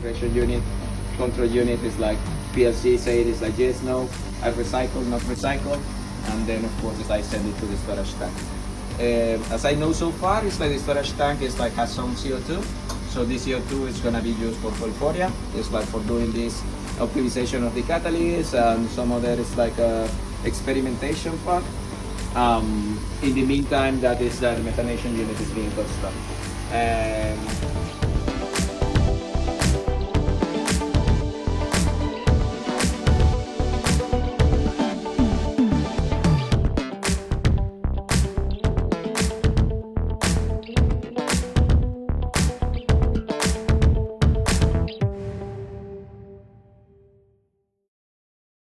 expression unit. Control unit is like PLC say it is like yes, no, I recycle, not recycle, and then of course I send it to the storage tank. As I know so far, it's like the storage tank is like has some CO2, so this CO2 is gonna be used for FUELPHORIA. It's like for doing this optimization of the catalyst, and some other is like a experimentation part. In the meantime, that is that the methanation unit is being constructed.